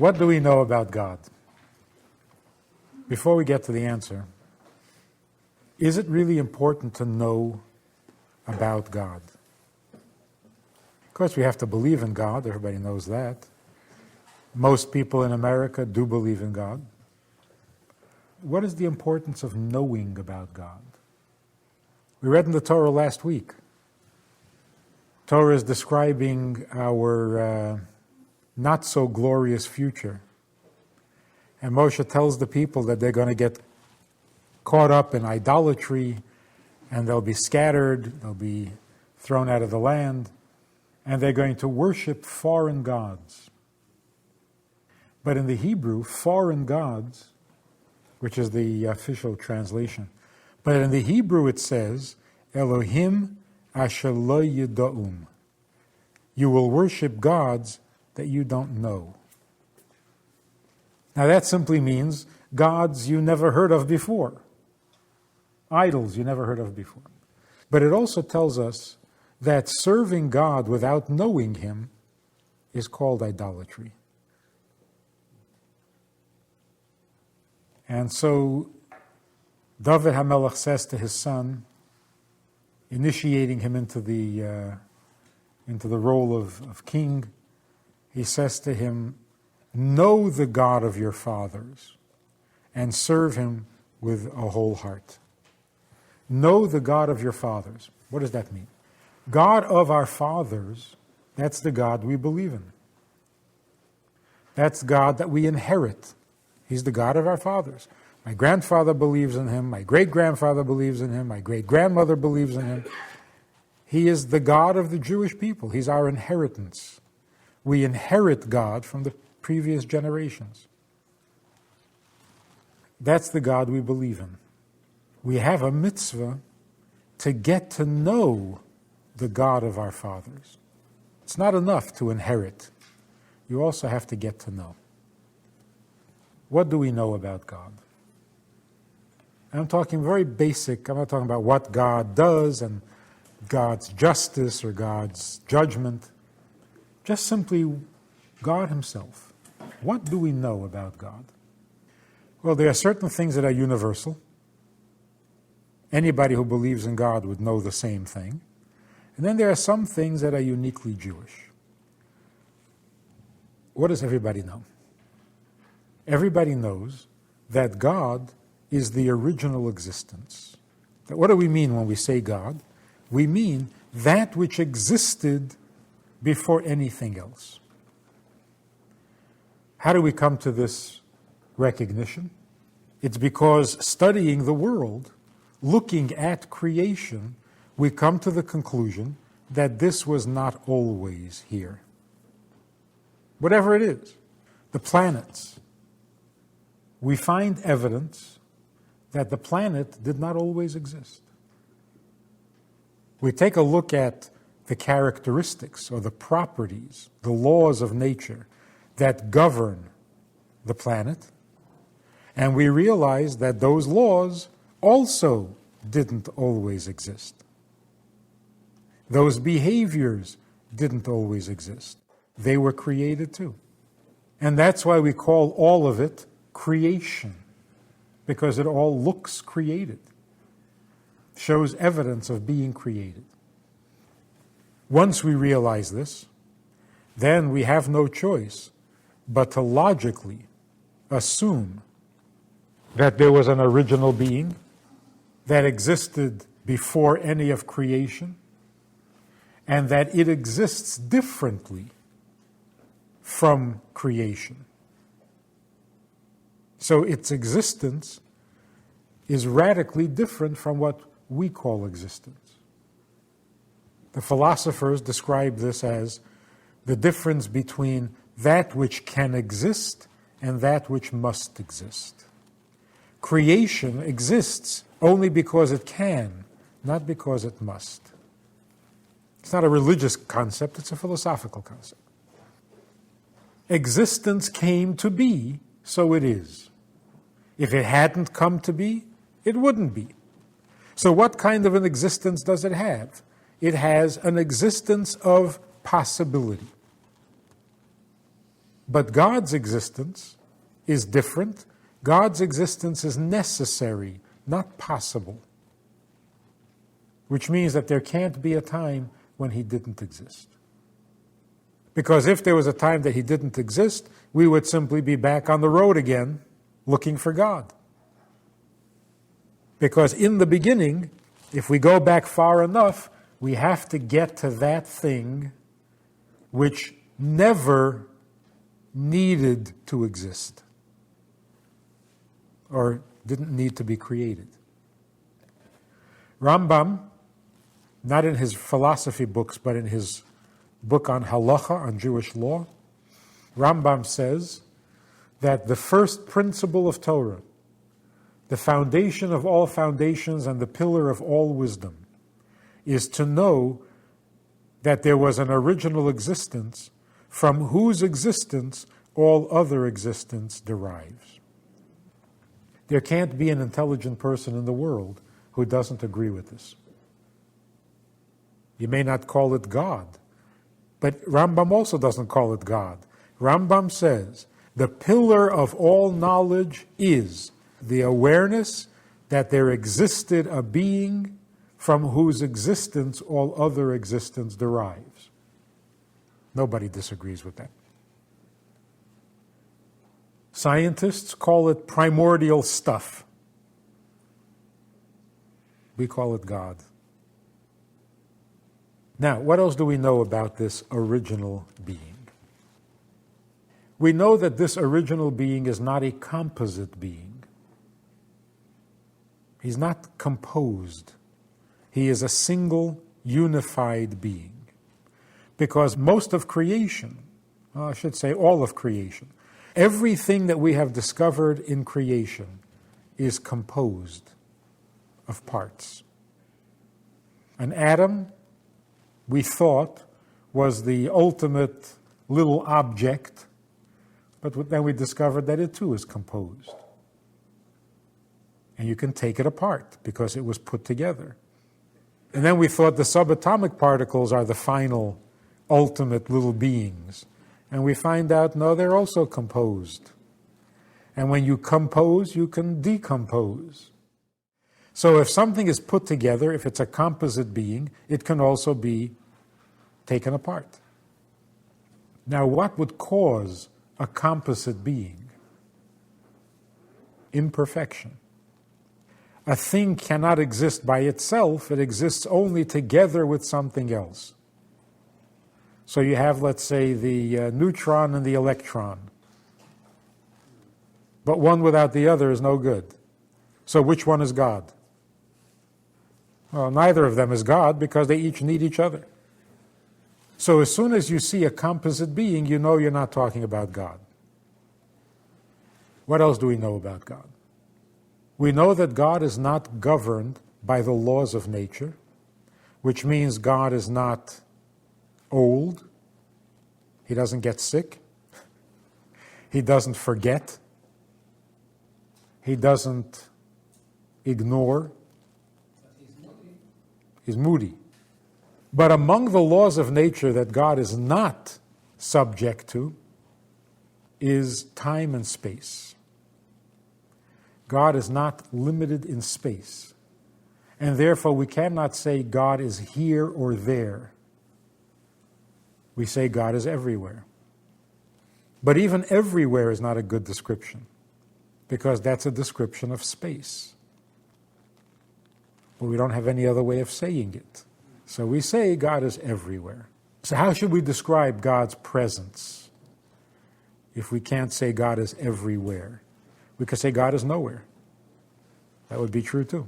What do we know about God? Before we get to the answer, is it really important to know about God? Of course, we have to believe in God. Everybody knows that. Most people in America do believe in God. What is the importance of knowing about God? We read in the Torah last week. Torah is describing our not so glorious future. And Moshe tells the people that they're going to get caught up in idolatry, and they'll be scattered, they'll be thrown out of the land, and they're going to worship foreign gods. But in the Hebrew, foreign gods, which is the official translation, but in the Hebrew it says, Elohim asher lo yida'um. You will worship gods that you don't know. Now that simply means gods you never heard of before. Idols you never heard of before. But it also tells us that serving God without knowing Him is called idolatry. And so David HaMelech says to his son, initiating him into the role of king, he says to him, know the God of your fathers and serve Him with a whole heart. Know the God of your fathers. What does that mean? God of our fathers, that's the God we believe in. That's God that we inherit. He's the God of our fathers. My grandfather believes in Him. My great-grandfather believes in Him. My great-grandmother believes in Him. He is the God of the Jewish people. He's our inheritance. We inherit God from the previous generations. That's the God we believe in. We have a mitzvah to get to know the God of our fathers. It's not enough to inherit. You also have to get to know. What do we know about God? I'm talking very basic. I'm not talking about what God does and God's justice or God's judgment. Just simply God Himself. What do we know about God? Well, there are certain things that are universal. Anybody who believes in God would know the same thing. And then there are some things that are uniquely Jewish. What does everybody know? Everybody knows that God is the original existence. What do we mean when we say God? We mean that which existed before anything else. How do we come to this recognition? It's because studying the world, looking at creation, we come to the conclusion that this was not always here. Whatever it is, the planets, we find evidence that the planet did not always exist. We take a look at the characteristics or the properties, the laws of nature that govern the planet, and we realize that those laws also didn't always exist. Those behaviors didn't always exist. They were created too. And that's why we call all of it creation, because it all looks created, shows evidence of being created. Once we realize this, then we have no choice but to logically assume that there was an original being that existed before any of creation, and that it exists differently from creation. So its existence is radically different from what we call existence. The philosophers describe this as the difference between that which can exist and that which must exist. Creation exists only because it can, not because it must. It's not a religious concept, it's a philosophical concept. Existence came to be, so it is. If it hadn't come to be, it wouldn't be. So what kind of an existence does it have? It has an existence of possibility. But God's existence is different. God's existence is necessary, not possible. Which means that there can't be a time when he didn't exist. Because if there was a time that he didn't exist, we would simply be back on the road again looking for God. Because in the beginning, if we go back far enough, we have to get to that thing which never needed to exist or didn't need to be created. Rambam, not in his philosophy books, but in his book on halacha, on Jewish law, Rambam says that the first principle of Torah, the foundation of all foundations and the pillar of all wisdom, is to know that there was an original existence from whose existence all other existence derives. There can't be an intelligent person in the world who doesn't agree with this. You may not call it God, but Rambam also doesn't call it God. Rambam says, the pillar of all knowledge is the awareness that there existed a being from whose existence all other existence derives. Nobody disagrees with that. Scientists call it primordial stuff. We call it God. Now, what else do we know about this original being? We know that this original being is not a composite being. He's not composed. He is a single, unified being. Because most of creation, I should say all of creation, everything that we have discovered in creation is composed of parts. An atom, we thought, was the ultimate little object, but then we discovered that it too is composed. And you can take it apart because it was put together. And then we thought the subatomic particles are the final, ultimate little beings. And we find out, no, they're also composed. And when you compose, you can decompose. So if something is put together, if it's a composite being, it can also be taken apart. Now, what would cause a composite being? Imperfection. A thing cannot exist by itself. It exists only together with something else. So you have, let's say, the neutron and the electron. But one without the other is no good. So which one is God? Well, neither of them is God because they each need each other. So as soon as you see a composite being, you know you're not talking about God. What else do we know about God? We know that God is not governed by the laws of nature, which means God is not old. He doesn't get sick. He doesn't forget. He doesn't ignore. He's moody. But among the laws of nature that God is not subject to is time and space. God is not limited in space. And therefore we cannot say God is here or there. We say God is everywhere. But even everywhere is not a good description, because that's a description of space. But we don't have any other way of saying it. So we say God is everywhere. So how should we describe God's presence if we can't say God is everywhere? We could say God is nowhere. That would be true too.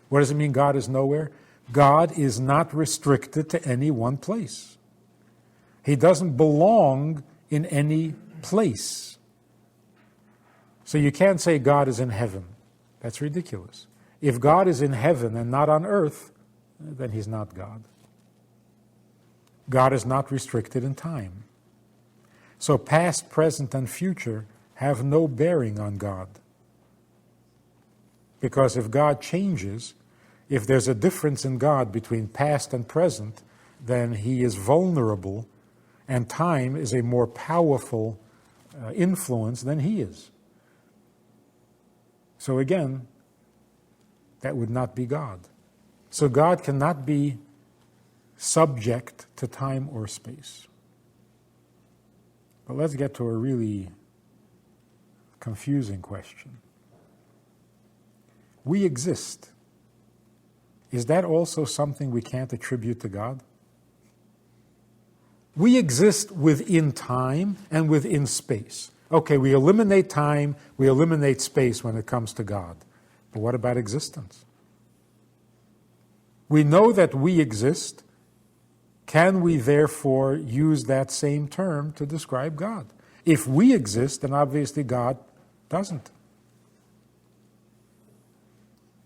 What does it mean God is nowhere? God is not restricted to any one place. He doesn't belong in any place. So you can't say God is in heaven. That's ridiculous. If God is in heaven and not on earth, then he's not God. God is not restricted in time. So past, present, and future have no bearing on God. Because if God changes, if there's a difference in God between past and present, then he is vulnerable and time is a more powerful influence than he is. So again, that would not be God. So God cannot be subject to time or space. But let's get to a really confusing question. We exist. Is that also something we can't attribute to God? We exist within time and within space. Okay, we eliminate time, we eliminate space when it comes to God. But what about existence? We know that we exist. Can we therefore use that same term to describe God? If we exist, then obviously God doesn't.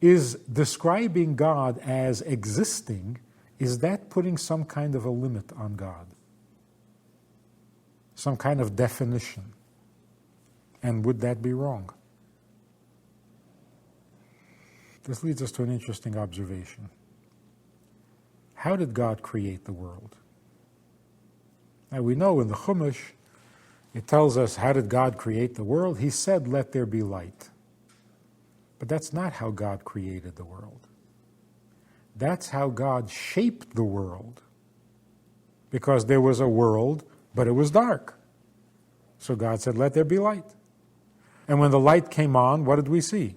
Is describing God as existing, is that putting some kind of a limit on God? Some kind of definition? And would that be wrong? This leads us to an interesting observation. How did God create the world? Now we know in the Chumash, it tells us how did God create the world? He said, let there be light. But that's not how God created the world. That's how God shaped the world. Because there was a world, but it was dark. So God said, let there be light. And when the light came on, what did we see?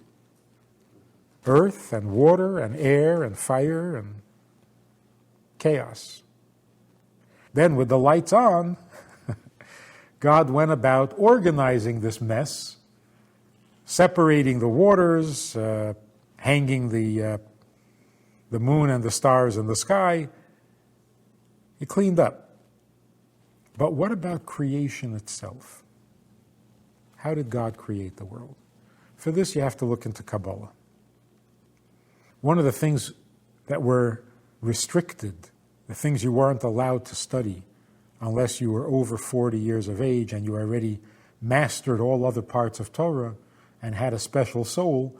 Earth and water and air and fire and chaos. Then with the lights on, God went about organizing this mess, separating the waters, hanging the moon and the stars in the sky. He cleaned up. But what about creation itself? How did God create the world? For this, you have to look into Kabbalah. One of the things that were restricted, the things you weren't allowed to study unless you were over 40 years of age and you already mastered all other parts of Torah and had a special soul,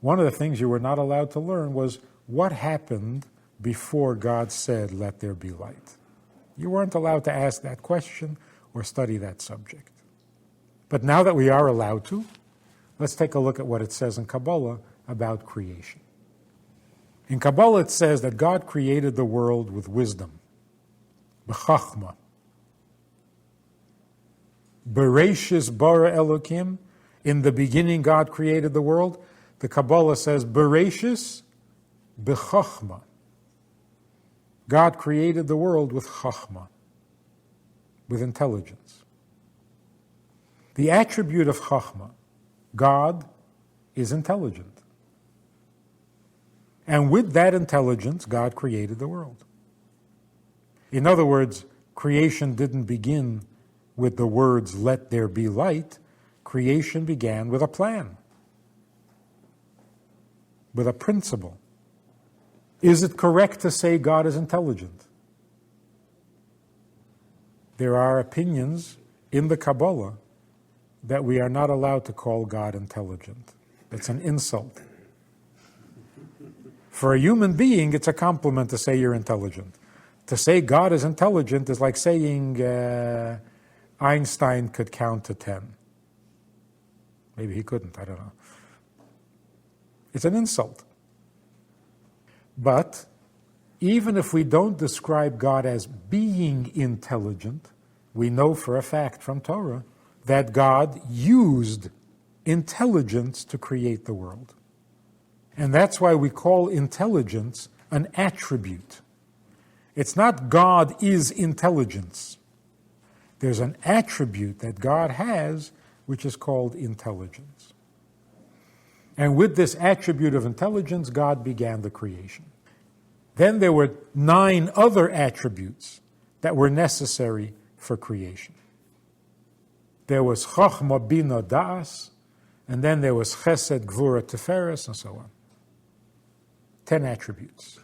one of the things you were not allowed to learn was what happened before God said, let there be light. You weren't allowed to ask that question or study that subject. But now that we are allowed to, let's take a look at what it says in Kabbalah about creation. In Kabbalah it says that God created the world with wisdom, b'chachma. Bereshis bara Elokim, in the beginning God created the world. The Kabbalah says Bereshis b'chachma. God created the world with chachma, with intelligence. The attribute of chachma, God is intelligent. And with that intelligence, God created the world. In other words, creation didn't begin with the words, let there be light. Creation began with a plan, with a principle. Is it correct to say God is intelligent? There are opinions in the Kabbalah that we are not allowed to call God intelligent. It's an insult. For a human being, it's a compliment to say you're intelligent. To say God is intelligent is like saying Einstein could count to 10. Maybe he couldn't, I don't know. It's an insult. But even if we don't describe God as being intelligent, we know for a fact from Torah that God used intelligence to create the world. And that's why we call intelligence an attribute. It's not God is intelligence. There's an attribute that God has which is called intelligence. And with this attribute of intelligence, God began the creation. Then there were 9 other attributes that were necessary for creation. There was Chochma, Bina, Da'as, and then there was Chesed, Gvura, Tiferes, and so on. 10 attributes.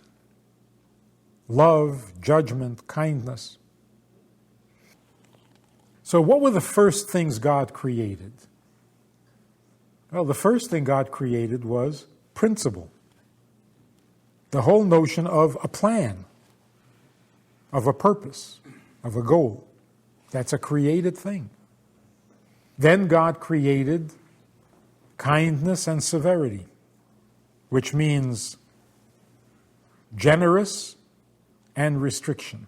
Love, judgment, kindness. So what were the first things God created? Well, the first thing God created was principle. The whole notion of a plan, of a purpose, of a goal. That's a created thing. Then God created kindness and severity, which means generous and restriction.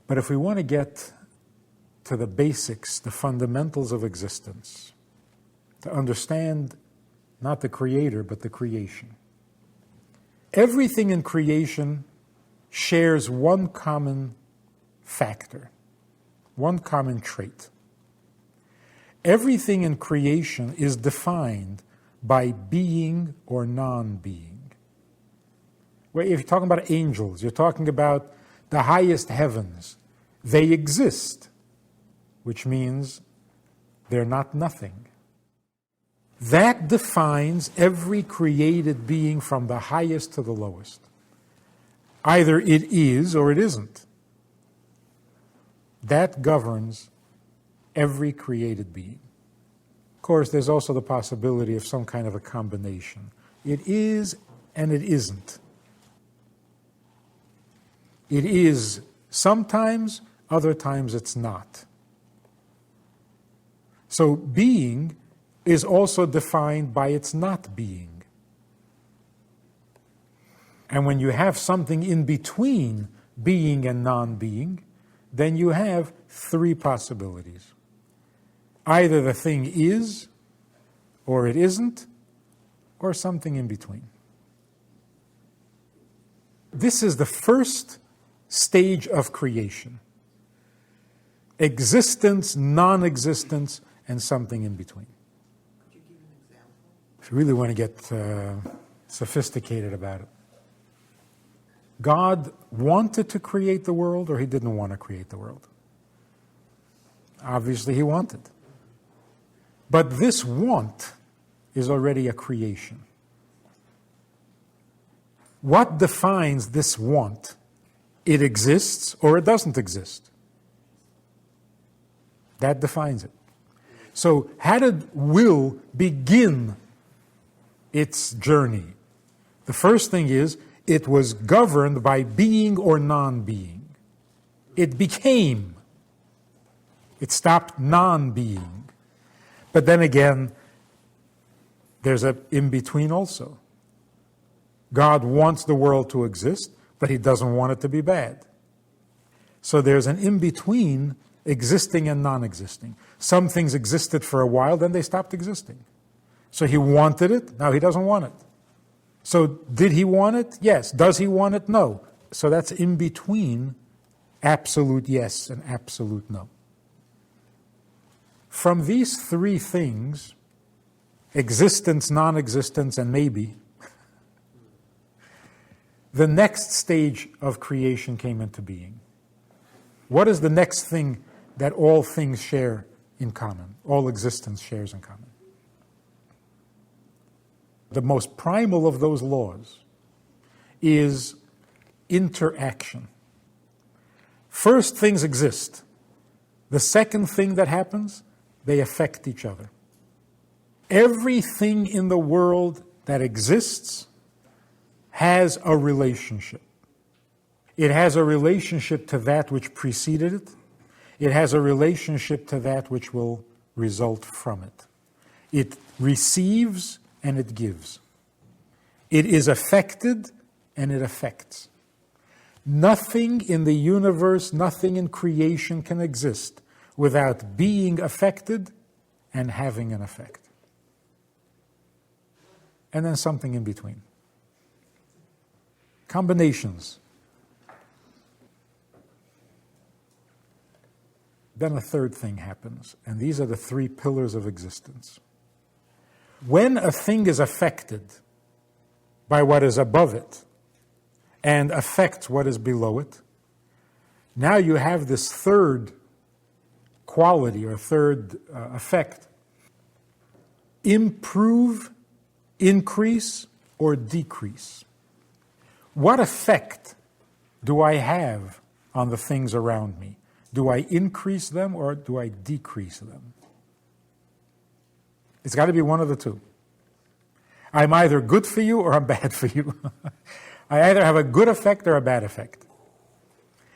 But if we want to get to the basics, the fundamentals of existence, to understand not the creator, but the creation, everything in creation shares one common factor, one common trait. Everything in creation is defined by being or non-being. Well, if you're talking about angels, you're talking about the highest heavens. They exist, which means they're not nothing. That defines every created being from the highest to the lowest. Either it is or it isn't. That governs every created being. Of course, there's also the possibility of some kind of a combination. It is and it isn't. It is sometimes, other times it's not. So being is also defined by its not being. And when you have something in between being and non-being, then you have three possibilities. Either the thing is, or it isn't, or something in between. This is the first stage of creation. Existence, non-existence, and something in between. Could you give an example? If you really want to get sophisticated about it. God wanted to create the world, or he didn't want to create the world? Obviously he wanted. But this want is already a creation. What defines this want? It exists or it doesn't exist. That defines it. So how did will begin its journey? The first thing is, it was governed by being or non-being. It became. It stopped non-being. But then again, there's an in-between also. God wants the world to exist, but he doesn't want it to be bad. So there's an in-between existing and non-existing. Some things existed for a while, then they stopped existing. So he wanted it, now he doesn't want it. So did he want it? Yes. Does he want it? No. So that's in between absolute yes and absolute no. From these three things, existence, non-existence, and maybe, the next stage of creation came into being. What is the next thing that all things share in common, all existence shares in common? The most primal of those laws is interaction. First, things exist. The second thing that happens, they affect each other. Everything in the world that exists has a relationship. It has a relationship to that which preceded it. It has a relationship to that which will result from it. It receives and it gives. It is affected and it affects. Nothing in the universe, nothing in creation can exist without being affected and having an effect. And then something in between. Combinations. Then a third thing happens, and these are the three pillars of existence. When a thing is affected by what is above it and affects what is below it, now you have this third quality or third effect. Improve, increase, or decrease. What effect do I have on the things around me? Do I increase them or do I decrease them? It's got to be one of the two. I'm either good for you or I'm bad for you. I either have a good effect or a bad effect.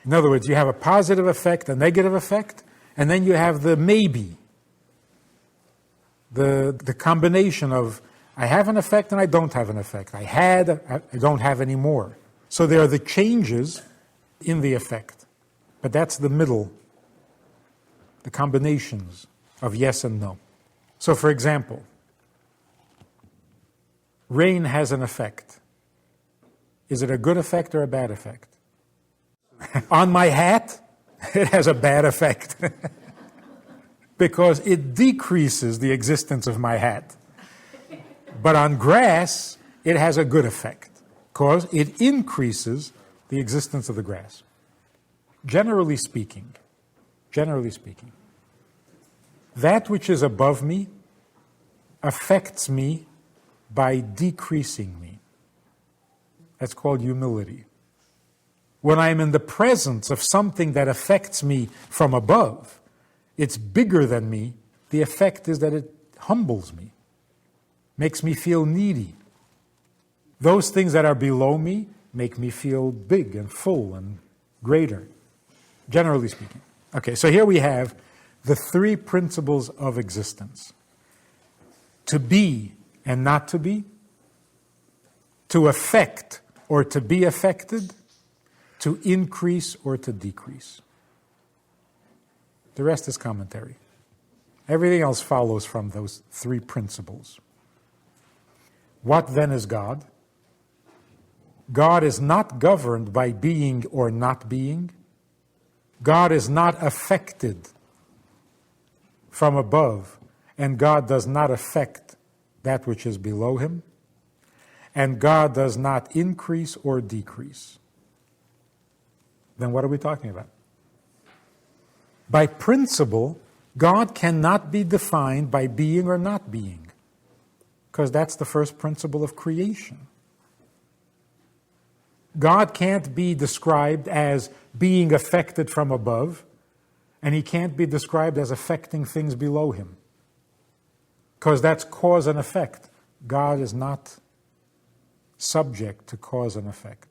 In other words, you have a positive effect, a negative effect, and then you have the maybe. The combination of I have an effect and I don't have an effect. I don't have any more. So there are the changes in the effect. But that's the middle, the combinations of yes and no. So for example, rain has an effect. Is it a good effect or a bad effect? On my hat, it has a bad effect. Because it decreases the existence of my hat. But on grass, it has a good effect, because it increases the existence of the grass. Generally speaking, that which is above me affects me by decreasing me. That's called humility. When I'm in the presence of something that affects me from above, it's bigger than me, the effect is that it humbles me, makes me feel needy. Those things that are below me make me feel big and full and greater, generally speaking. Okay, so here we have the three principles of existence. To be and not to be, to affect or to be affected, to increase or to decrease. The rest is commentary. Everything else follows from those three principles. What then is God? God is not governed by being or not being. God is not affected from above, and God does not affect that which is below him, and God does not increase or decrease. Then what are we talking about? By principle, God cannot be defined by being or not being, because that's the first principle of creation. God can't be described as being affected from above, and he can't be described as affecting things below him, because that's cause and effect. God is not subject to cause and effect.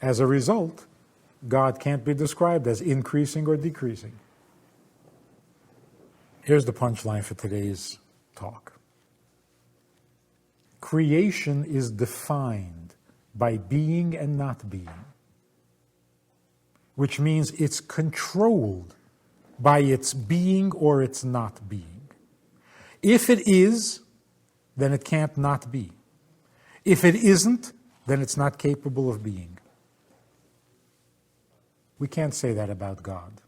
As a result, God can't be described as increasing or decreasing. Here's the punchline for today's talk. Creation is defined by being and not being, which means it's controlled by its being or its not being. If it is, then it can't not be. If it isn't, then it's not capable of being. We can't say that about God.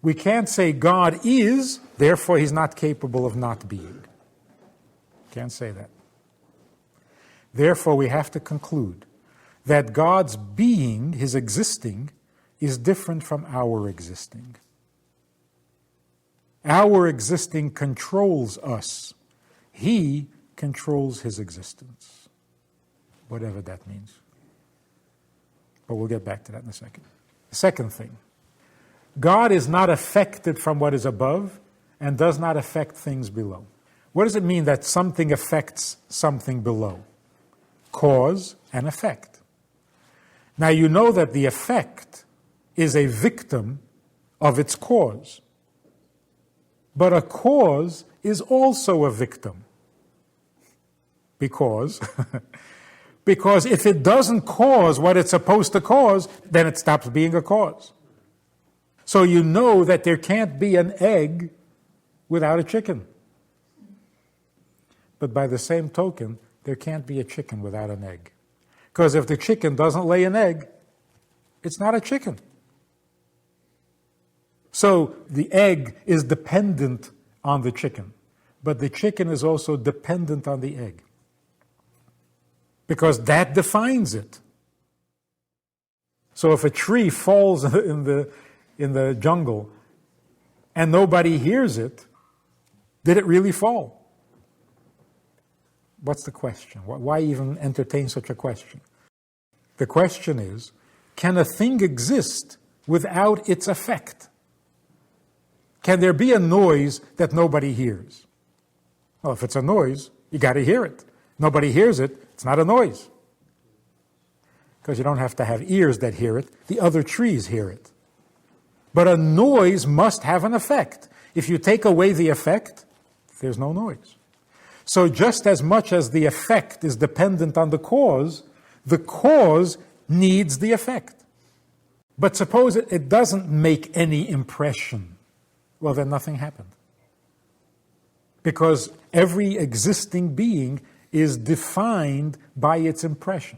We can't say God is, therefore he's not capable of not being. Can't say that. Therefore, we have to conclude that God's being, his existing, is different from our existing. Our existing controls us. He controls his existence, whatever that means. But we'll get back to that in a second. Second thing, God is not affected from what is above and does not affect things below. What does it mean that something affects something below? Cause and effect. Now you know that the effect is a victim of its cause. But a cause is also a victim. Because if it doesn't cause what it's supposed to cause, then it stops being a cause. So you know that there can't be an egg without a chicken. But by the same token, there can't be a chicken without an egg. Because if the chicken doesn't lay an egg, it's not a chicken. So the egg is dependent on the chicken, but the chicken is also dependent on the egg. Because that defines it. So if a tree falls in the jungle and nobody hears it, did it really fall? What's the question? Why even entertain such a question? The question is, can a thing exist without its effect? Can there be a noise that nobody hears? Well, if it's a noise, you got to hear it. Nobody hears it, it's not a noise. because you don't have to have ears that hear it. The other trees hear it. But a noise must have an effect. If you take away the effect, there's no noise. So just as much as the effect is dependent on the cause needs the effect. But suppose it doesn't make any impression. Well, then nothing happened. Because every existing being is defined by its impression.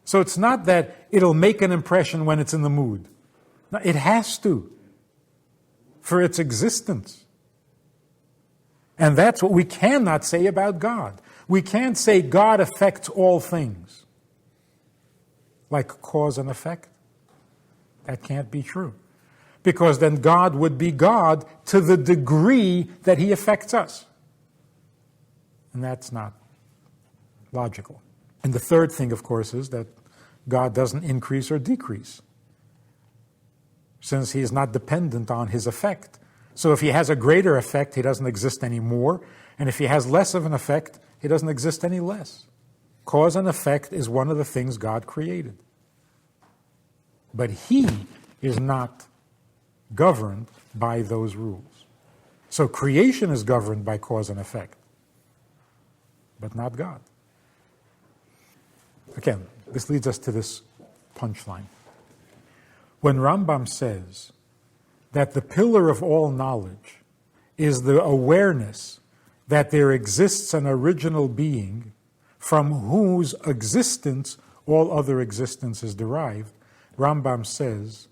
So it's not that it'll make an impression when it's in the mood. No, it has to, for its existence. And that's what we cannot say about God. We can't say God affects all things, like cause and effect. That can't be true. Because then God would be God to the degree that he affects us. And that's not logical. And the third thing, of course, is that God doesn't increase or decrease, since he is not dependent on his effect. So if he has a greater effect, he doesn't exist anymore. And if he has less of an effect, he doesn't exist any less. Cause and effect is one of the things God created. But he is not governed by those rules. So creation is governed by cause and effect, but not God. Again, this leads us to this punchline. When Rambam says that the pillar of all knowledge is the awareness that there exists an original being from whose existence all other existence is derived, Rambam says,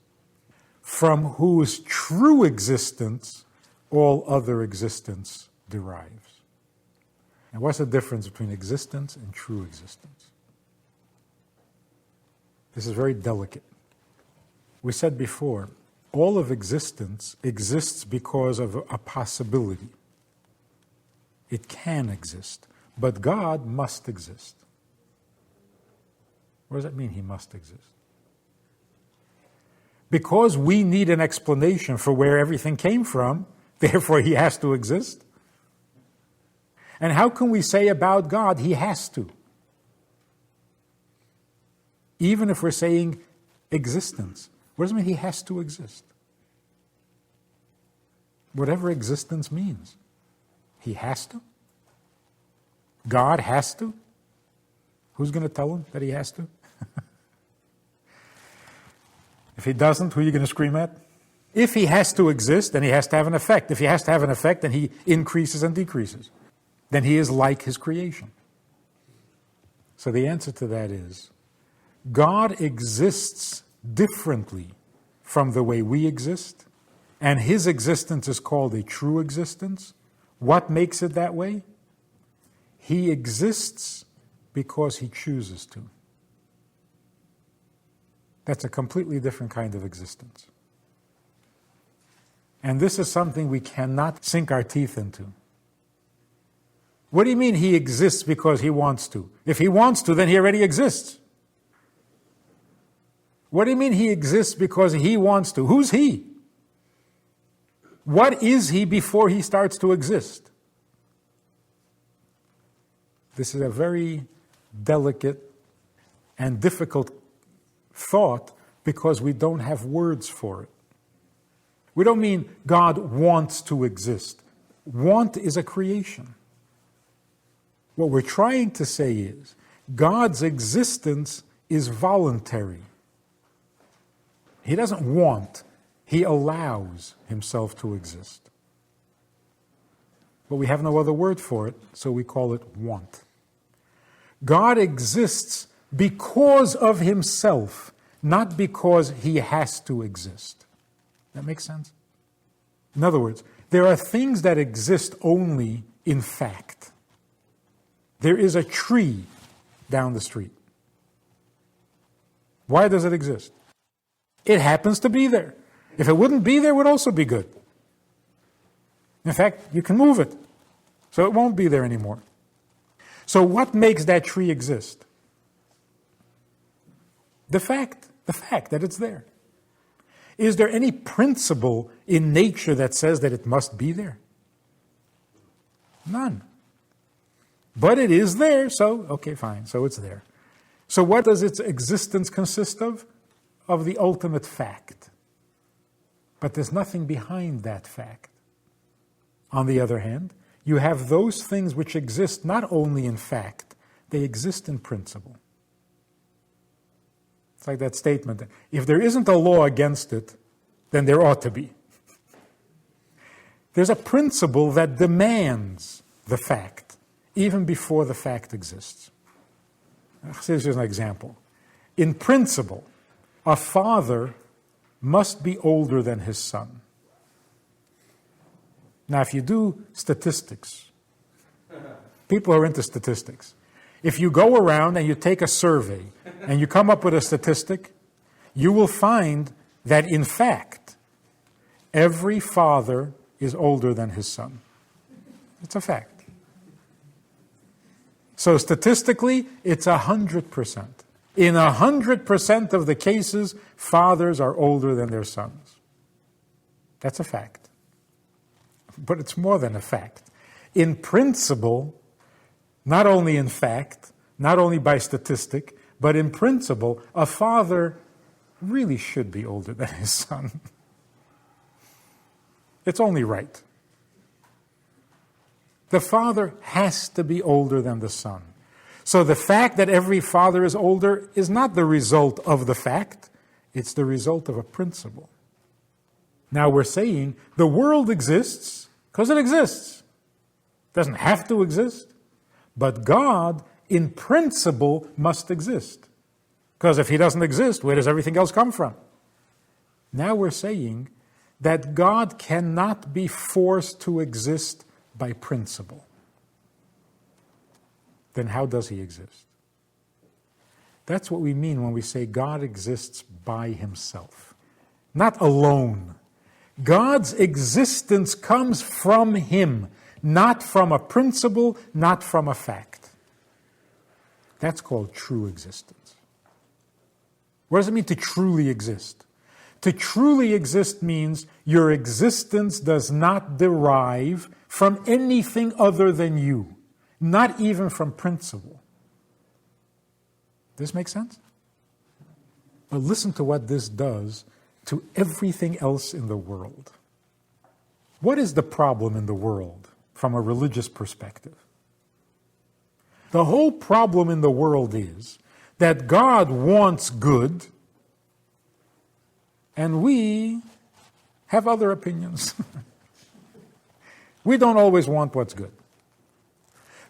from whose true existence all other existence derives. Now, what's the difference between existence and true existence? This is very delicate. We said before, all of existence exists because of a possibility. It can exist, but God must exist. What does that mean, he must exist? Because we need an explanation for where everything came from, therefore he has to exist. And how can we say about God, he has to? Even if we're saying existence, what does it mean he has to exist? Whatever existence means. He has to? God has to? Who's going to tell him that he has to? If he doesn't, who are you going to scream at? If he has to exist, then he has to have an effect. If he has to have an effect, then he increases and decreases. Then he is like his creation. So the answer to that is, God exists differently from the way we exist, and his existence is called a true existence. What makes it that way? He exists because he chooses to. That's a completely different kind of existence. And this is something we cannot sink our teeth into. What do you mean he exists because he wants to? If he wants to, then he already exists. What do you mean he exists because he wants to? Who's he? What is he before he starts to exist? This is a very delicate and difficult thought because we don't have words for it. We don't mean God wants to exist. Want is a creation. What we're trying to say is God's existence is voluntary. He doesn't want, he allows himself to exist. But we have no other word for it, so we call it want. God exists because of himself, not because he has to exist. That makes sense? In other words, there are things that exist only in fact. There is a tree down the street. Why does it exist? It happens to be there. If it wouldn't be there, it would also be good. In fact, you can move it, so it won't be there anymore. So what makes that tree exist? The fact that it's there. Is there any principle in nature that says that it must be there? None. But it is there, so, okay, fine, so it's there. So what does its existence consist of? Of the ultimate fact. But there's nothing behind that fact. On the other hand, you have those things which exist not only in fact, they exist in principle. It's like that statement, if there isn't a law against it, then there ought to be. There's a principle that demands the fact, even before the fact exists. Here's an example. In principle, a father must be older than his son. Now, if you do statistics, people are into statistics. If you go around and you take a survey and you come up with a statistic, you will find that, in fact, every father is older than his son. It's a fact. So statistically, it's 100%. In 100% of the cases, fathers are older than their sons. That's a fact. But it's more than a fact. In principle, not only in fact, not only by statistic, but in principle, a father really should be older than his son. It's only right. The father has to be older than the son. So the fact that every father is older is not the result of the fact, it's the result of a principle. Now we're saying the world exists because it exists. It doesn't have to exist. But God, in principle, must exist. Because if he doesn't exist, where does everything else come from? Now we're saying that God cannot be forced to exist by principle. Then how does he exist? That's what we mean when we say God exists by himself, not alone. God's existence comes from him, not from a principle, not from a fact. That's called true existence. What does it mean to truly exist? To truly exist means your existence does not derive from anything other than you, not even from principle. This makes sense? But listen to what this does to everything else in the world. What is the problem in the world from a religious perspective? The whole problem in the world is that God wants good, and we have other opinions. We don't always want what's good.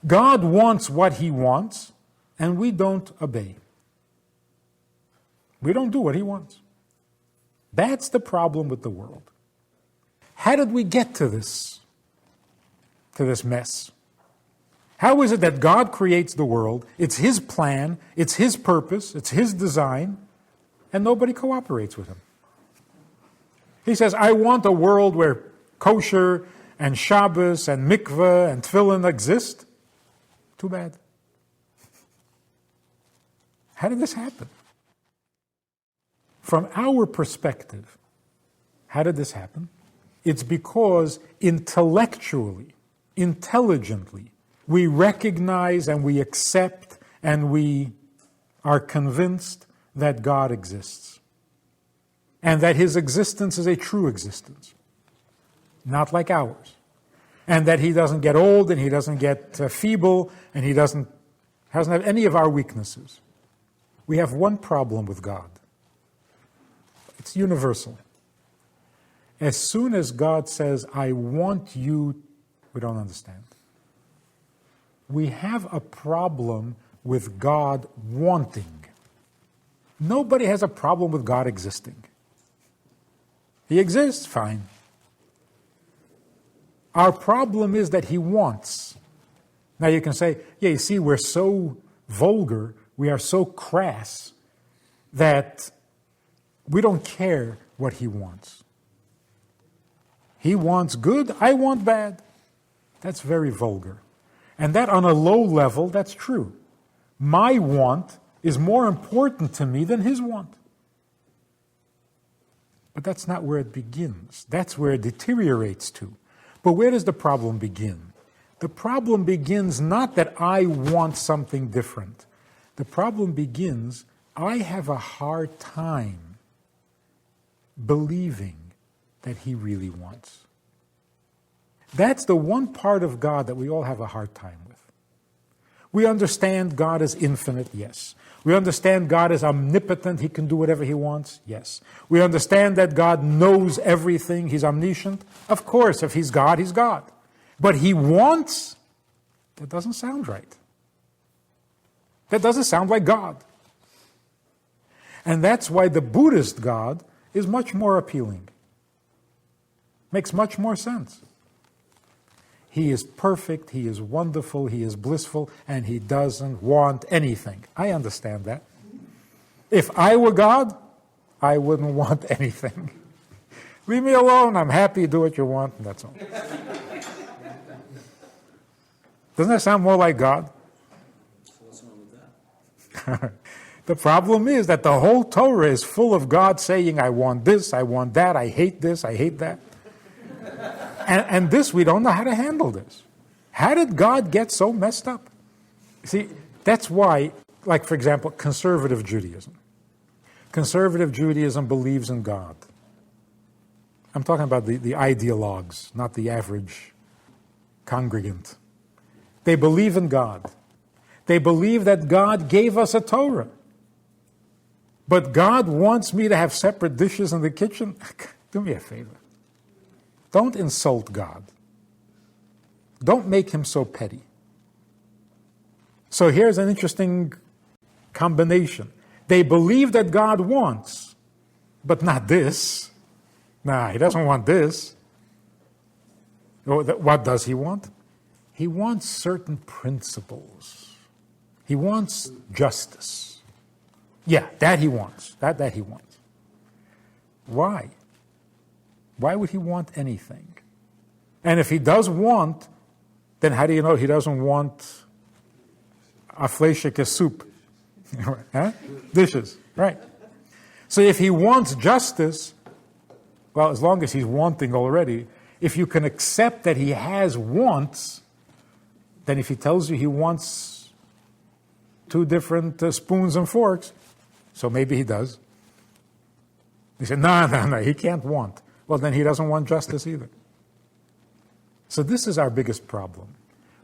God wants what he wants, and we don't obey. We don't do what he wants. That's the problem with the world. How did we get to this mess? How is it that God creates the world, it's his plan, it's his purpose, it's his design, and nobody cooperates with him? He says, I want a world where kosher and Shabbos and mikveh and tefillin exist. Too bad. How did this happen? From our perspective, how did this happen? It's because intellectually, intelligently, we recognize and we accept and we are convinced that God exists. And that his existence is a true existence, not like ours. And that he doesn't get old and he doesn't get feeble and he doesn't have any of our weaknesses. We have one problem with God. It's universal. As soon as God says, I want you, we don't understand. We have a problem with God wanting. Nobody has a problem with God existing. He exists, fine. Our problem is that he wants. Now you can say, yeah, you see, we're so vulgar, we are so crass, that we don't care what he wants. He wants good, I want bad. That's very vulgar. And that on a low level, that's true. My want is more important to me than his want. But that's not where it begins. That's where it deteriorates to. But where does the problem begin? The problem begins not that I want something different. The problem begins, I have a hard time believing that he really wants. That's the one part of God that we all have a hard time with. We understand God is infinite, yes. We understand God is omnipotent, he can do whatever he wants, yes. We understand that God knows everything, he's omniscient. Of course, if he's God, he's God. But he wants, that doesn't sound right. That doesn't sound like God. And that's why the Buddhist God is much more appealing. Makes much more sense. He is perfect, he is wonderful, he is blissful, and he doesn't want anything. I understand that. If I were God, I wouldn't want anything. Leave me alone, I'm happy, do what you want, and that's all. Doesn't that sound more like God? So what's wrong with that? The problem is that the whole Torah is full of God saying, I want this, I want that, I hate this, I hate that. And this, we don't know how to handle this. How did God get so messed up? See, that's why, like, for example, conservative Judaism. Conservative Judaism believes in God. I'm talking about the ideologues, not the average congregant. They believe in God. They believe that God gave us a Torah. But God wants me to have separate dishes in the kitchen? Do me a favor. Don't insult God. Don't make him so petty. So here's an interesting combination. They believe that God wants, but not this. Nah, he doesn't want this. What does he want? He wants certain principles. He wants justice. Yeah, that he wants. That he wants. Why? Why would he want anything? And if he does want, then how do you know he doesn't want a fleishike soup? Huh? Dishes, right. So if he wants justice, well, as long as he's wanting already, if you can accept that he has wants, then if he tells you he wants 2 different spoons and forks, so maybe he does. He said, no, he can't want. Well, then he doesn't want justice either. So this is our biggest problem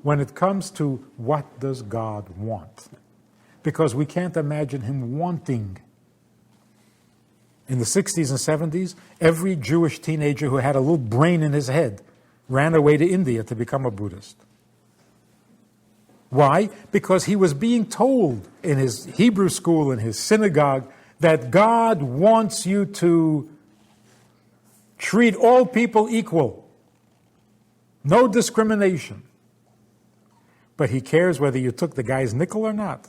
when it comes to what does God want? Because we can't imagine him wanting. In the 60s and 70s, every Jewish teenager who had a little brain in his head ran away to India to become a Buddhist. Why? Because he was being told in his Hebrew school, in his synagogue, that God wants you to treat all people equal. No discrimination. But he cares whether you took the guy's nickel or not.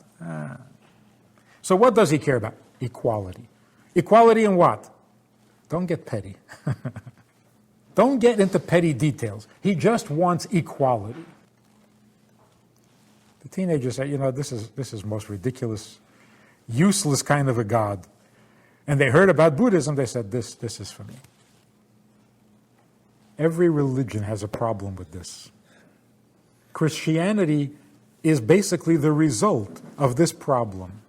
So what does he care about? Equality. Equality in what? Don't get petty. Don't get into petty details. He just wants equality. The teenagers say, this is most ridiculous, useless kind of a God. And they heard about Buddhism, they said, this is for me. Every religion has a problem with this. Christianity is basically the result of this problem.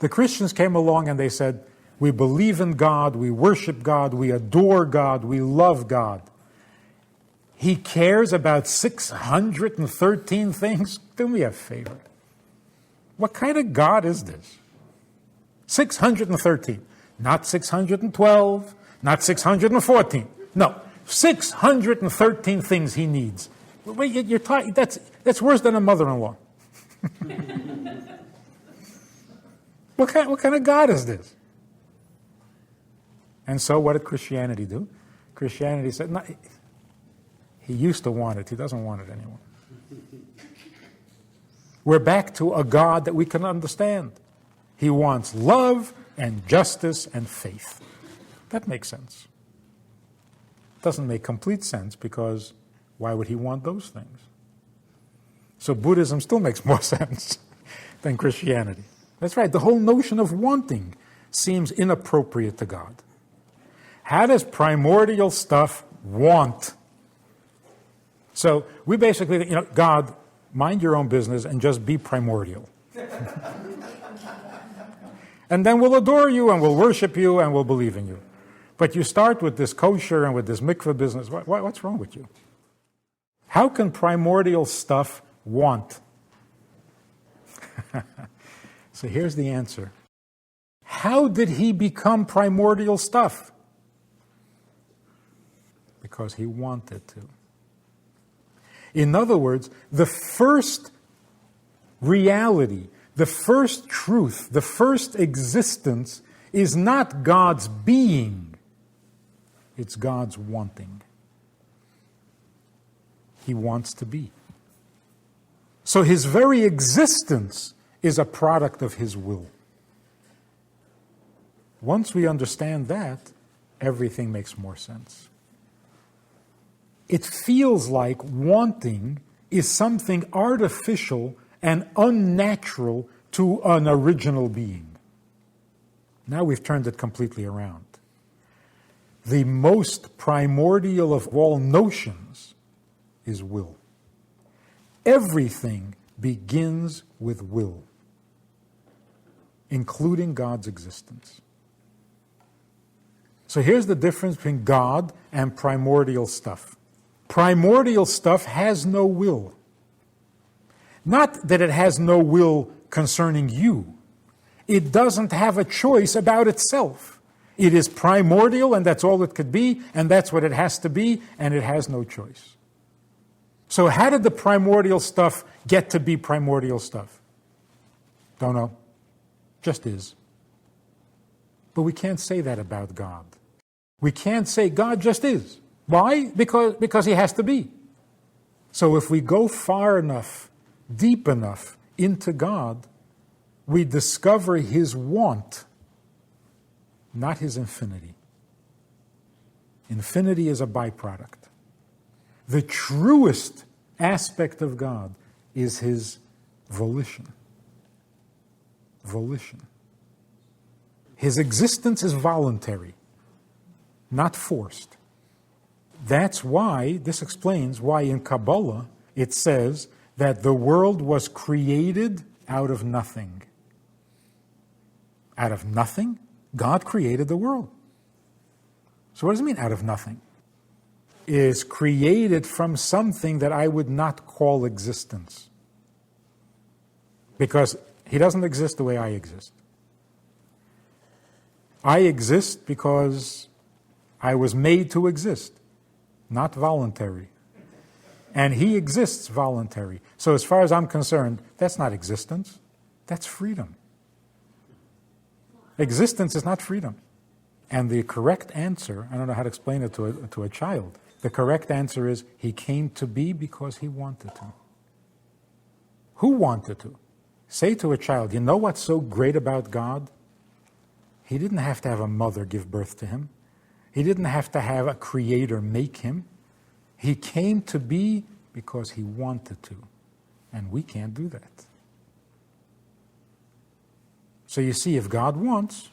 The Christians came along and they said, we believe in God, we worship God, we adore God, we love God. He cares about 613 things? Do me a favor. What kind of God is this? 613. Not 612, not 614. No. 613 things he needs. You're talking, that's worse than a mother-in-law. What kind of God is this? And so what did Christianity do? Christianity said, no, he used to want it. He doesn't want it anymore. We're back to a God that we can understand. He wants love and justice and faith. That makes sense. Doesn't make complete sense because why would he want those things? So Buddhism still makes more sense than Christianity. That's right. The whole notion of wanting seems inappropriate to God. How does primordial stuff want? So we basically, God, mind your own business and just be primordial. and then we'll adore you, and we'll worship you, and we'll believe in you. But you start with this kosher and with this mikveh business. What's wrong with you? How can primordial stuff want? So here's the answer. How did he become primordial stuff? Because he wanted to. In other words, the first reality, the first truth, the first existence is not God's being, it's God's wanting. He wants to be. So his very existence is a product of his will. Once we understand that, everything makes more sense. It feels like wanting is something artificial and unnatural to an original being. Now we've turned it completely around. The most primordial of all notions is will. Everything begins with will, including God's existence. So here's the difference between God and primordial stuff. Primordial stuff has no will. Not that it has no will concerning you. It doesn't have a choice about itself. It is primordial, and that's all it could be, and that's what it has to be, and it has no choice. So how did the primordial stuff get to be primordial stuff? Don't know. Just is. But we can't say that about God. We can't say God just is. Why? Because he has to be. So if we go far enough, deep enough into God, we discover his want, not his infinity. Infinity is a byproduct. The truest aspect of God is his volition. Volition. His existence is voluntary, not forced. That's why, this explains why in Kabbalah it says that the world was created out of nothing. Out of nothing? God created the world. So what does it mean, out of nothing? It is created from something that I would not call existence. Because he doesn't exist the way I exist. I exist because I was made to exist, not voluntary. And he exists voluntary. So as far as I'm concerned, that's not existence, that's freedom. Existence is not freedom. And the correct answer, I don't know how to explain it to a child, the correct answer is he came to be because he wanted to. Who wanted to? Say to a child, you know what's so great about God? He didn't have to have a mother give birth to him. He didn't have to have a creator make him. He came to be because he wanted to. And we can't do that. So you see, if God wants,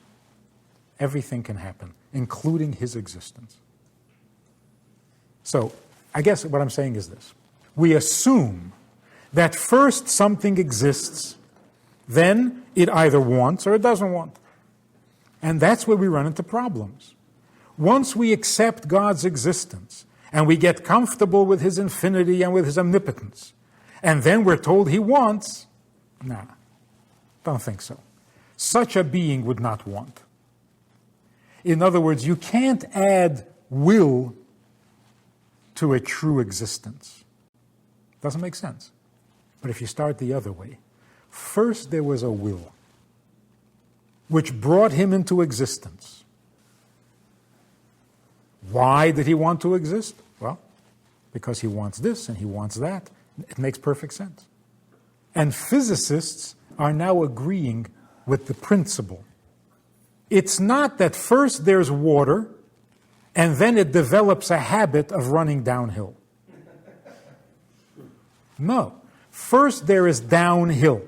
everything can happen, including his existence. So I guess what I'm saying is this. We assume that first something exists, then it either wants or it doesn't want. And that's where we run into problems. Once we accept God's existence, and we get comfortable with his infinity and with his omnipotence, and then we're told he wants, nah, don't think so. Such a being would not want. In other words, you can't add will to a true existence. Doesn't make sense. But if you start the other way, first there was a will, which brought him into existence. Why did he want to exist? Well, because he wants this and he wants that. It makes perfect sense. And physicists are now agreeing with the principle. It's not that first there's water and then it develops a habit of running downhill. No. First there is downhill.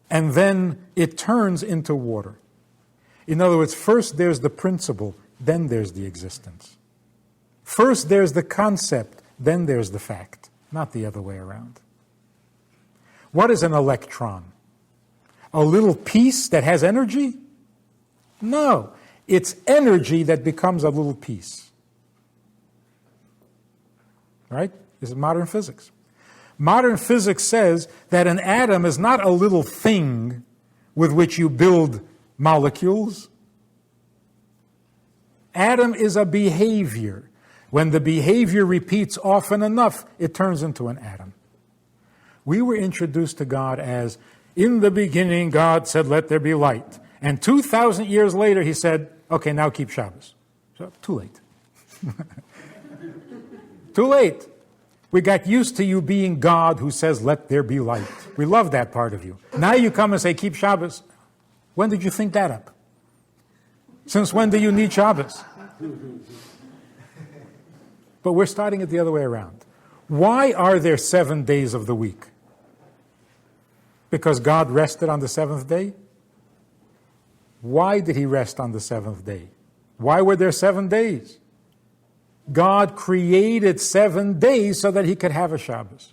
And then it turns into water. In other words, first there's the principle, then there's the existence. First there's the concept, then there's the fact, not the other way around. What is an electron? A little piece that has energy? No. It's energy that becomes a little piece. Right? This is modern physics. Modern physics says that an atom is not a little thing with which you build molecules. Atom is a behavior. When the behavior repeats often enough, it turns into an atom. We were introduced to God as, in the beginning, God said, let there be light. And 2,000 years later, he said, okay, now keep Shabbos. So, too late. Too late. We got used to you being God who says, let there be light. We love that part of you. Now you come and say, keep Shabbos. When did you think that up? Since when do you need Shabbos? But we're starting it the other way around. Why are there 7 days of the week? Because God rested on the seventh day? Why did he rest on the seventh day? Why were there 7 days? God created 7 days so that he could have a Shabbos.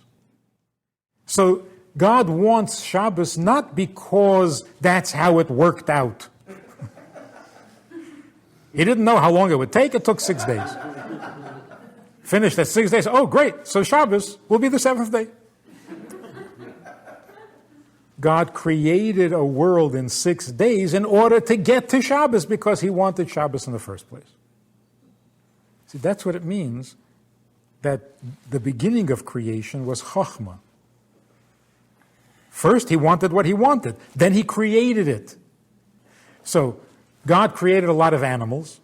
So God wants Shabbos not because that's how it worked out. He didn't know how long it would take. It took 6 days. Finished at 6 days. Oh, great. So Shabbos will be the seventh day. God created a world in 6 days in order to get to Shabbos because he wanted Shabbos in the first place. See, that's what it means that the beginning of creation was Chochmah. First, he wanted what he wanted. Then he created it. So, God created a lot of animals,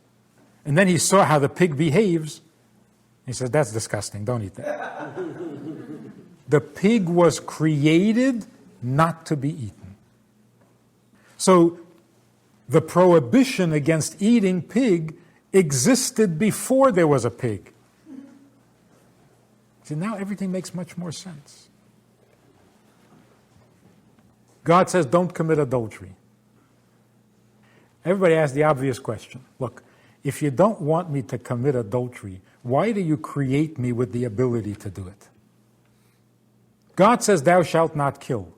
and then he saw how the pig behaves. He says, that's disgusting, don't eat that. The pig was created not to be eaten. So, the prohibition against eating pig existed before there was a pig. See, now everything makes much more sense. God says, don't commit adultery. Everybody asks the obvious question. Look, if you don't want me to commit adultery, why do you create me with the ability to do it? God says, thou shalt not kill.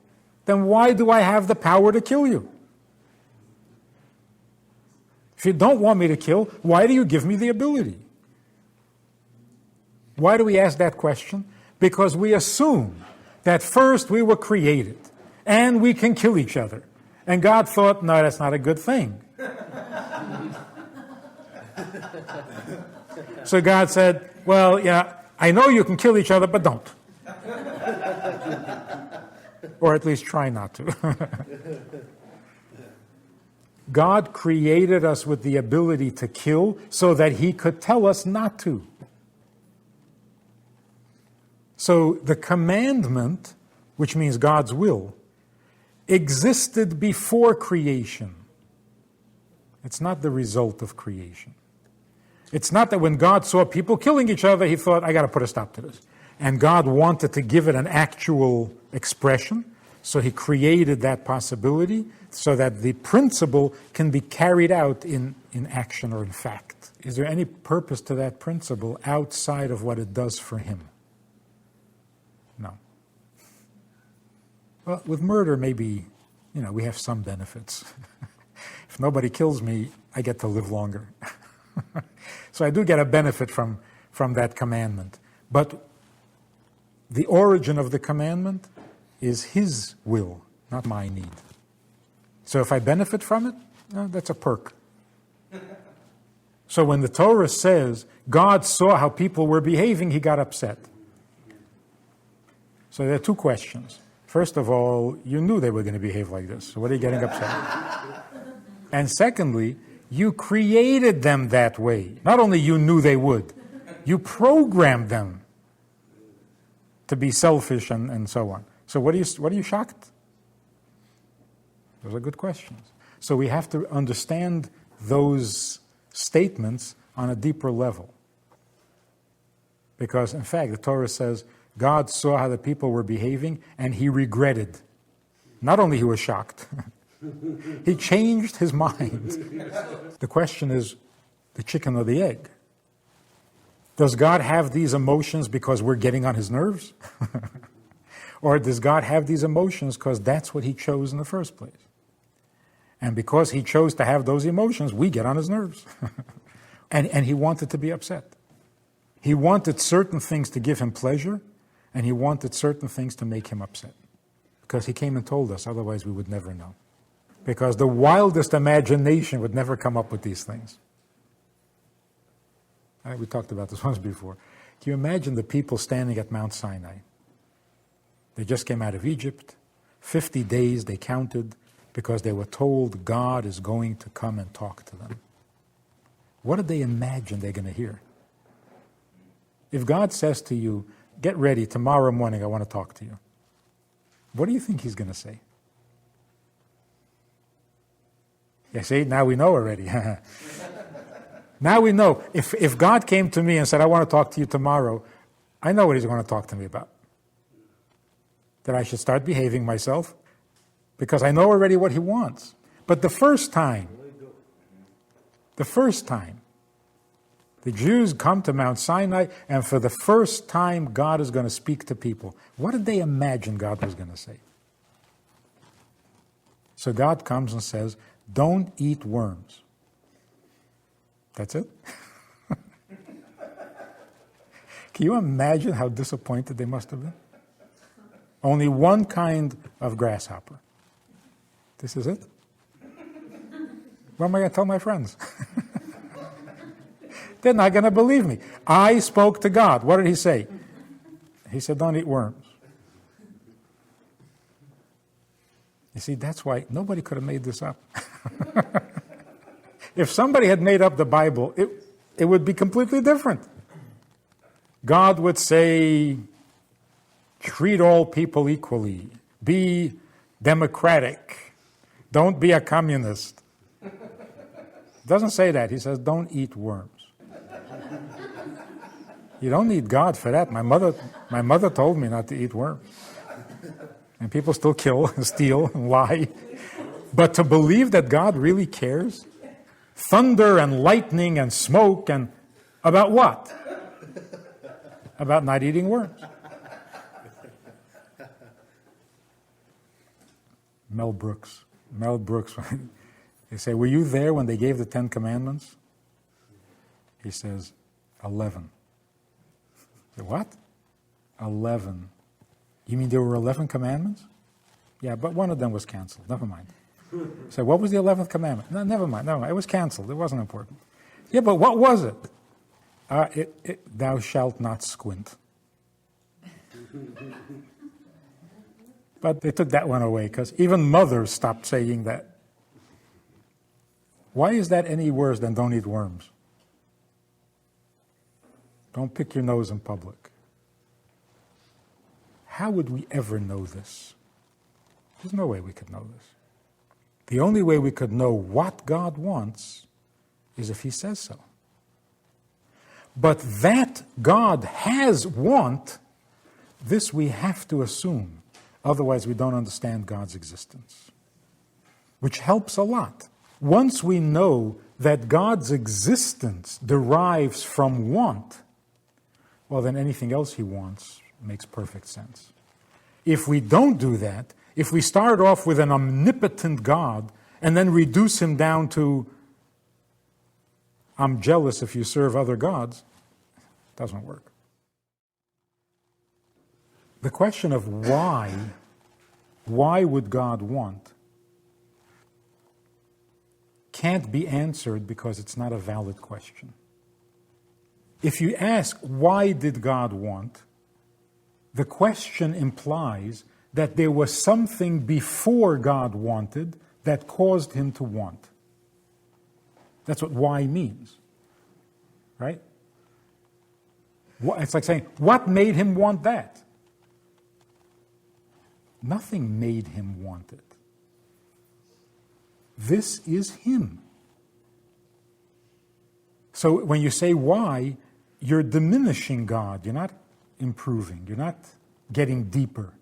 Then why do I have the power to kill you? If you don't want me to kill, why do you give me the ability? Why do we ask that question? Because we assume that first we were created and we can kill each other. And God thought, no, that's not a good thing. So God said, well, yeah, I know you can kill each other, but don't. Or at least try not to. God created us with the ability to kill so that he could tell us not to. So the commandment, which means God's will, existed before creation. It's not the result of creation. It's not that when God saw people killing each other, he thought, I got to put a stop to this. And God wanted to give it an actual expression, so he created that possibility so that the principle can be carried out in action or in fact. Is there any purpose to that principle outside of what it does for him? No. Well, with murder, maybe, we have some benefits. If nobody kills me, I get to live longer. So I do get a benefit from that commandment. But the origin of the commandment is his will, not my need. So if I benefit from it, that's a perk. So when the Torah says God saw how people were behaving, he got upset. So there are two questions. First of all, you knew they were going to behave like this. So what are you getting upset? And secondly, you created them that way. Not only you knew they would, you programmed them to be selfish and so on. So what are you shocked? Those are good questions. So we have to understand those statements on a deeper level. Because in fact, the Torah says, God saw how the people were behaving and he regretted. Not only he was shocked, he changed his mind. The question is, the chicken or the egg? Does God have these emotions because we're getting on his nerves? Or does God have these emotions because that's what he chose in the first place? And because he chose to have those emotions, we get on his nerves. and he wanted to be upset. He wanted certain things to give him pleasure, and he wanted certain things to make him upset. Because he came and told us, otherwise we would never know. Because the wildest imagination would never come up with these things. We talked about this once before. Can you imagine the people standing at Mount Sinai? They just came out of Egypt. 50 days they counted because they were told God is going to come and talk to them. What did they imagine they're going to hear? If God says to you, get ready, tomorrow morning I want to talk to you, what do you think he's going to say? You see, now we know already. Now we know. If God came to me and said, I want to talk to you tomorrow, I know what he's going to talk to me about. That I should start behaving myself, because I know already what he wants. But the first time, the Jews come to Mount Sinai, and for the first time, God is going to speak to people. What did they imagine God was going to say? So God comes and says, don't eat worms. That's it? Can you imagine how disappointed they must have been? Only one kind of grasshopper. This is it? What am I going to tell my friends? They're not going to believe me. I spoke to God. What did he say? He said, don't eat worms. You see, that's why nobody could have made this up. If somebody had made up the Bible, it would be completely different. God would say, treat all people equally. Be democratic. Don't be a communist. It doesn't say that. He says, don't eat worms. You don't need God for that. My mother told me not to eat worms. And people still kill and steal and lie. But to believe that God really cares, thunder and lightning and smoke, and about what? About not eating worms. Mel Brooks, they say, were you there when they gave the 10 Commandments? He says, 11. I say, what? 11. You mean there were 11 commandments? Yeah, but one of them was canceled. Never mind. So what was the 11th commandment? No, never mind. It was canceled. It wasn't important. Yeah, but what was it? Thou shalt not squint. But they took that one away because even mothers stopped saying that. Why is that any worse than don't eat worms? Don't pick your nose in public. How would we ever know this? There's no way we could know this. The only way we could know what God wants is if he says so. But that God has want, this we have to assume. Otherwise, we don't understand God's existence, which helps a lot. Once we know that God's existence derives from want, well, then anything else he wants makes perfect sense. If we don't do that, if we start off with an omnipotent God and then reduce him down to, I'm jealous if you serve other gods, it doesn't work. The question of why would God want, can't be answered because it's not a valid question. If you ask, why did God want, the question implies that there was something before God wanted that caused him to want. That's what why means, right? It's like saying, what made him want that? Nothing made him want it. This is him. So when you say why, you're diminishing God. You're not improving. You're not getting deeper.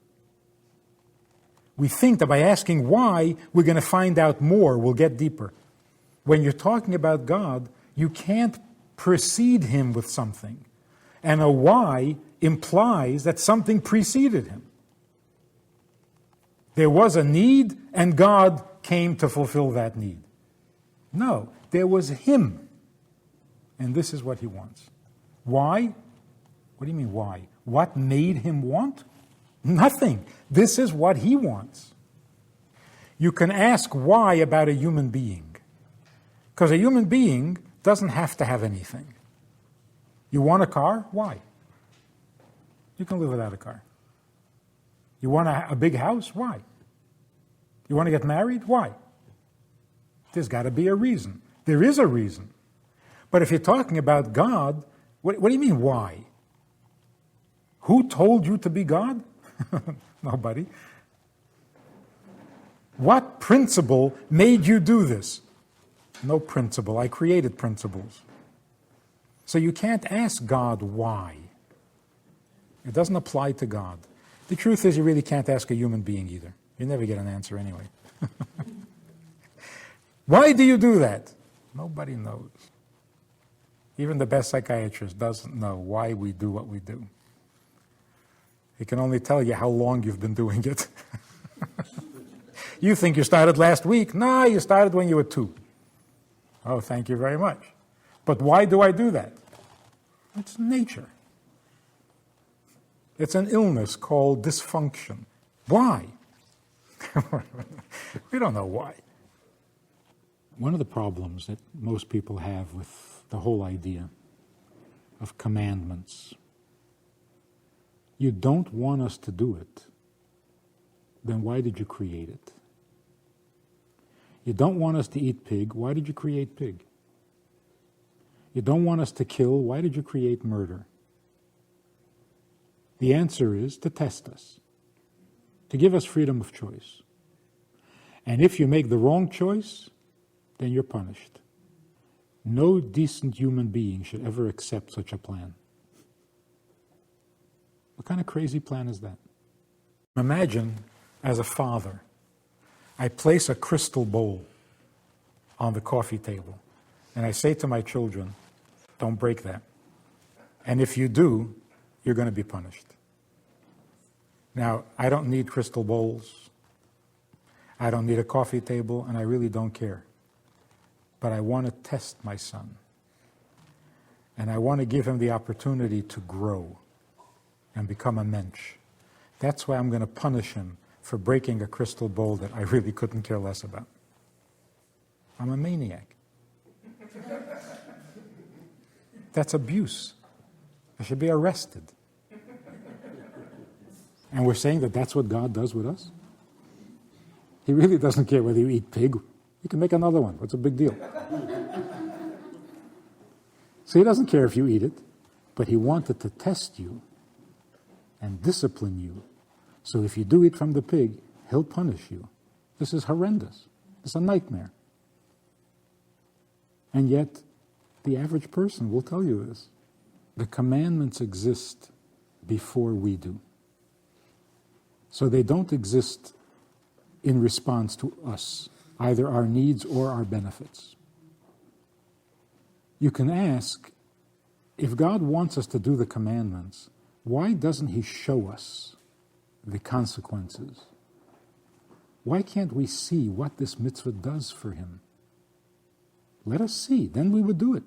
We think that by asking why, we're going to find out more. We'll get deeper. When you're talking about God, you can't precede him with something. And a why implies that something preceded him. There was a need, and God came to fulfill that need. No, there was him. And this is what he wants. Why? What do you mean, why? What made him want? Nothing. This is what he wants. You can ask why about a human being. Because a human being doesn't have to have anything. You want a car? Why? You can live without a car. You want a big house? Why? You want to get married? Why? There's got to be a reason. There is a reason. But if you're talking about God, what do you mean, why? Who told you to be God? Nobody. What principle made you do this? No principle. I created principles. So you can't ask God why. It doesn't apply to God. The truth is you really can't ask a human being either. You never get an answer anyway. Why do you do that? Nobody knows. Even the best psychiatrist doesn't know why we do what we do. He can only tell you how long you've been doing it. You think you started last week. No, you started when you were 2. Oh, thank you very much. But why do I do that? It's nature. It's an illness called dysfunction. Why? We don't know why. One of the problems that most people have with the whole idea of commandments, you don't want us to do it, then why did you create it? You don't want us to eat pig, why did you create pig? You don't want us to kill, why did you create murder? The answer is to test us, to give us freedom of choice. And if you make the wrong choice, then you're punished. No decent human being should ever accept such a plan. What kind of crazy plan is that? Imagine, as a father, I place a crystal bowl on the coffee table, and I say to my children, don't break that. And if you do, you're going to be punished. Now, I don't need crystal bowls. I don't need a coffee table, and I really don't care. But I want to test my son. And I want to give him the opportunity to grow and become a mensch. That's why I'm going to punish him for breaking a crystal bowl that I really couldn't care less about. I'm a maniac. That's abuse. I should be arrested. And we're saying that that's what God does with us? He really doesn't care whether you eat pig. You can make another one. What's a big deal? So he doesn't care if you eat it, but he wanted to test you and discipline you. So if you do eat from the pig, he'll punish you. This is horrendous. It's a nightmare. And yet, the average person will tell you this. The commandments exist before we do. So they don't exist in response to us, either our needs or our benefits. You can ask, if God wants us to do the commandments, why doesn't he show us the consequences? Why can't we see what this mitzvah does for him? Let us see, then we would do it.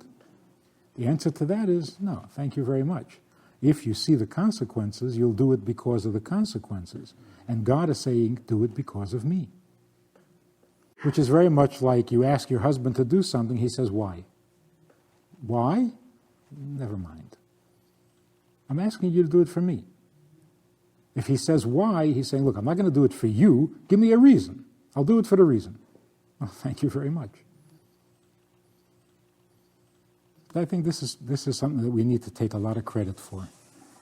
The answer to that is, no, thank you very much. If you see the consequences, you'll do it because of the consequences. And God is saying, do it because of me. Which is very much like you ask your husband to do something, he says, why? Why? Never mind. I'm asking you to do it for me. If he says why, he's saying, look, I'm not going to do it for you. Give me a reason. I'll do it for the reason. Well, thank you very much. I think this is something that we need to take a lot of credit for.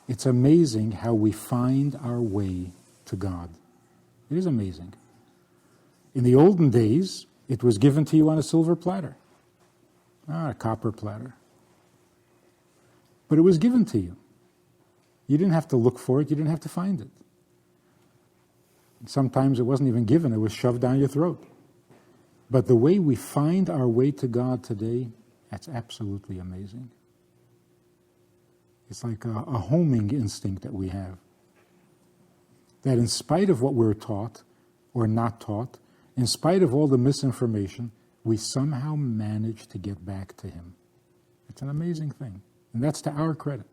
It's amazing how we find our way to God. It is amazing. In the olden days, it was given to you on a silver platter, a copper platter. But it was given to you. You didn't have to look for it, you didn't have to find it. Sometimes it wasn't even given, it was shoved down your throat. But the way we find our way to God today, that's absolutely amazing. It's like a homing instinct that we have. That in spite of what we're taught or not taught, in spite of all the misinformation, we somehow manage to get back to him. It's an amazing thing. And that's to our credit.